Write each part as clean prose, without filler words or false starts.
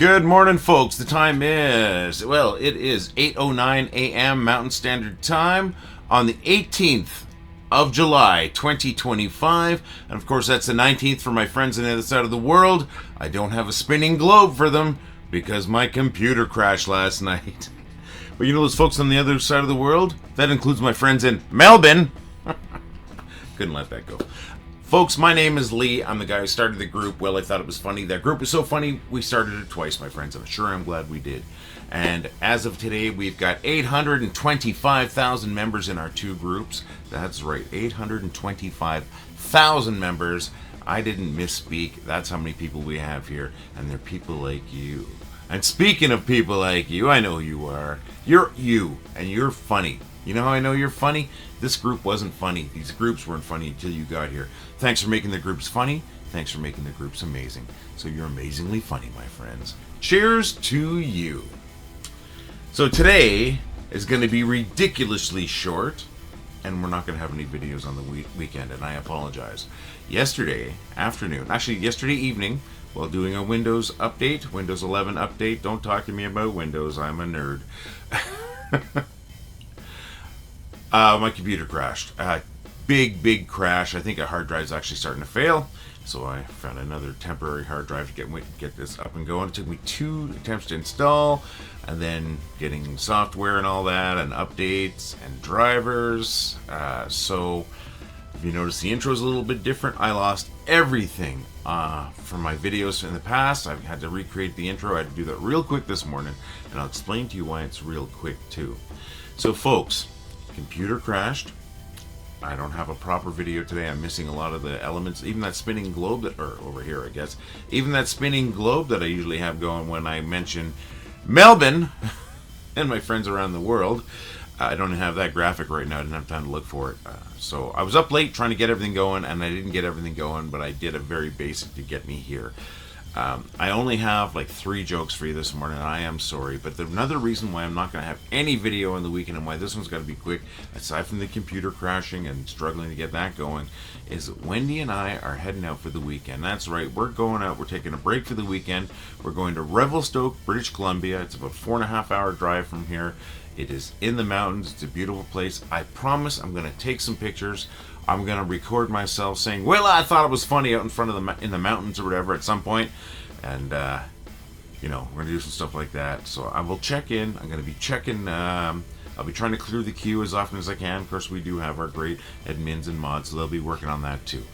Good morning, folks. The time is, it is 8:09 a.m. Mountain Standard Time on the 18th of July, 2025. And of course, that's the 19th for my friends on the other side of the world. I don't have a spinning globe for them because my computer crashed last night. But you know those folks on the other side of the world? That includes my friends in Melbourne. Couldn't let that go. Folks, my name is Lee. I'm the guy who started the group. Well, I thought it was funny. That group was so funny, we started it twice, my friends. I'm glad we did. And as of today, we've got 825,000 members in our two groups. That's right, 825,000 members. I didn't misspeak. That's how many people we have here. And they're people like you. And speaking of people like you, I know who you are. You're you, and you're funny. You know how I know you're funny? This group wasn't funny. These groups weren't funny until you got here. Thanks for making the groups funny. Thanks for making the groups amazing. So you're amazingly funny, my friends. Cheers to you. So today is going to be ridiculously short, and we're not going to have any videos on the weekend, and I apologize. Yesterday evening, while doing a Windows update, Windows 11 update, don't talk to me about Windows, I'm a nerd. My computer crashed. Big crash. I think a hard drive is actually starting to fail. So I found another temporary hard drive to get this up and going. It took me 2 attempts to install, and then getting software and all that, and updates and drivers. So if you notice the intro is a little bit different, I lost everything from my videos in the past. I've had to recreate the intro. I had to do that real quick this morning, and I'll explain to you why it's real quick too. So folks, computer crashed. I don't have a proper video today. I'm missing a lot of the elements. Even that spinning globe over here, I guess. Even that spinning globe that I usually have going when I mention Melbourne and my friends around the world. I don't have that graphic right now. I didn't have time to look for it. So I was up late trying to get everything going, and I didn't get everything going, but I did a very basic to get me here. I only have like 3 jokes for you this morning, and I am sorry, but another reason why I'm not going to have any video on the weekend and why this one's got to be quick, aside from the computer crashing and struggling to get that going, is that Wendy and I are heading out for the weekend. That's right, we're going out, we're taking a break for the weekend. We're going to Revelstoke, British Columbia. It's about a 4.5 hour drive from here. It is in the mountains. It's a beautiful place. I promise I'm going to take some pictures. I'm going to record myself saying, well, I thought it was funny out in front of in the mountains or whatever at some point. And, we're going to do some stuff like that. So I will check in. I'm going to be checking. I'll be trying to clear the queue as often as I can. Of course, we do have our great admins and mods, so they'll be working on that too.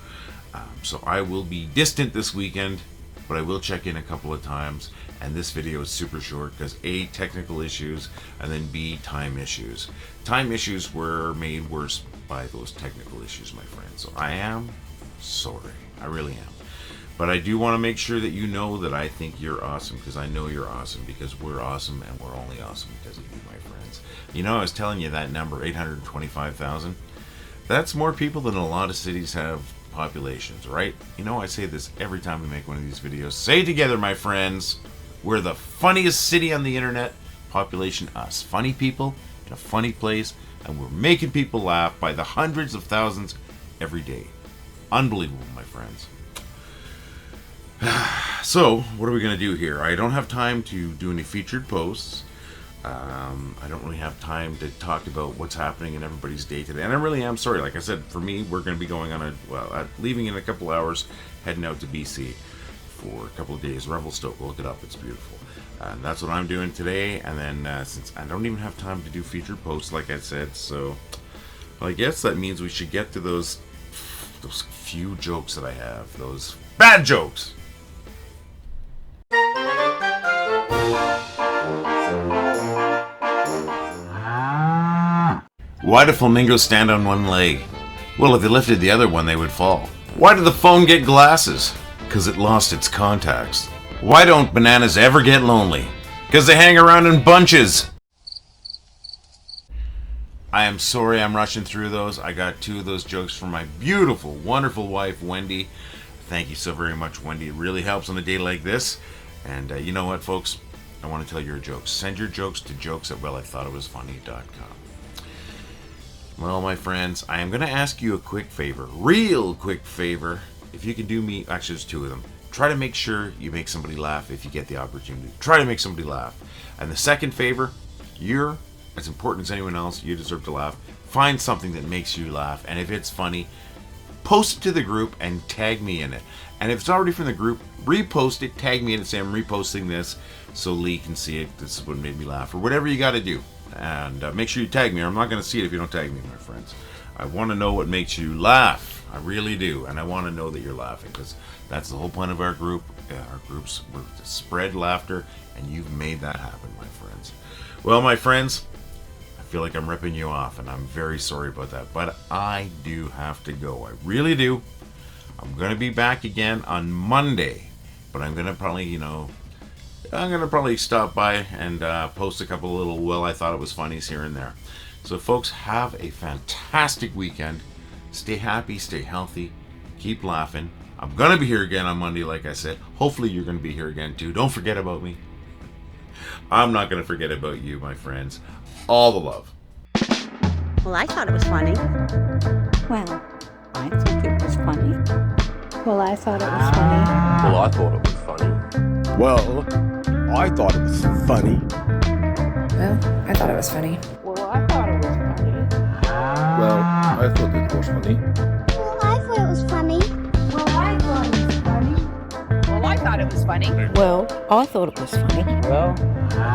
So I will be distant this weekend, but I will check in a couple of times. And this video is super short because A, technical issues, and then B, time issues. Time issues were made worse by those technical issues, my friend. So I am sorry. I really am. But I do want to make sure that you know that I think you're awesome, because I know you're awesome, because we're awesome, and we're only awesome because of you, my friends. You know, I was telling you that number, 825,000. That's more people than a lot of cities have populations, right? You know, I say this every time we make one of these videos. Say it together, my friends. We're the funniest city on the internet. Population us. Funny people in a funny place, and we're making people laugh by the hundreds of thousands every day. Unbelievable, my friends. So, what are we going to do here? I don't have time to do any featured posts. I don't really have time to talk about what's happening in everybody's day today. And I really am sorry. Like I said, for me, we're going to be going on leaving in a couple hours, heading out to BC for a couple of days. Revelstoke, look it up. It's beautiful. And that's what I'm doing today. And then, since I don't even have time to do featured posts, like I said, so well, I guess that means we should get to those few jokes that I have. Those bad jokes. Why do flamingos stand on one leg? Well, if they lifted the other one, they would fall. Why did the phone get glasses? Because it lost its contacts. Why don't bananas ever get lonely? Because they hang around in bunches. I am sorry I'm rushing through those. I got 2 of those jokes from my beautiful, wonderful wife, Wendy. Thank you so very much, Wendy. It really helps on a day like this. And you know what, folks? I want to tell your jokes. Send your jokes to jokes@wellithoughitwasfunny.com. Well, my friends, I am going to ask you a quick favor. Real quick favor. If you can do me... Actually, there's 2 of them. try to make sure you make somebody laugh if you get the opportunity. Try to make somebody laugh. And the second favor, you're as important as anyone else. You deserve to laugh. Find something that makes you laugh, and if it's funny, post it to the group and tag me in it. And if it's already from the group, repost it, tag me in it, say I'm reposting this so Lee can see it. This is what made me laugh, or whatever you got to do. And make sure you tag me, or I'm not going to see it if you don't tag me, my friends. I want to know what makes you laugh. I really do, and I want to know that you're laughing, because that's the whole point of our group. Our groups were to spread laughter, and you've made that happen, my friends. Well, my friends, I feel like I'm ripping you off, and I'm very sorry about that, but I do have to go. I really do. I'm going to be back again on Monday, but I'm going to probably, stop by and post a couple of little, well, I thought it was funnies here and there. So, folks, have a fantastic weekend. Stay happy, stay healthy, keep laughing. I'm going to be here again on Monday, like I said. Hopefully you're going to be here again, too. Don't forget about me. I'm not going to forget about you, my friends. All the love. Well, I thought it was funny. Well, I think it was funny. Well, I thought it was funny. Well, I thought it was funny. Well, I thought it was funny. Well, I thought it was funny. Well, I thought it was funny. Well, I thought it was funny. Well, I thought it was funny. Well, I thought it was funny. Well, I thought it was funny. Well, I thought it was funny. Well, I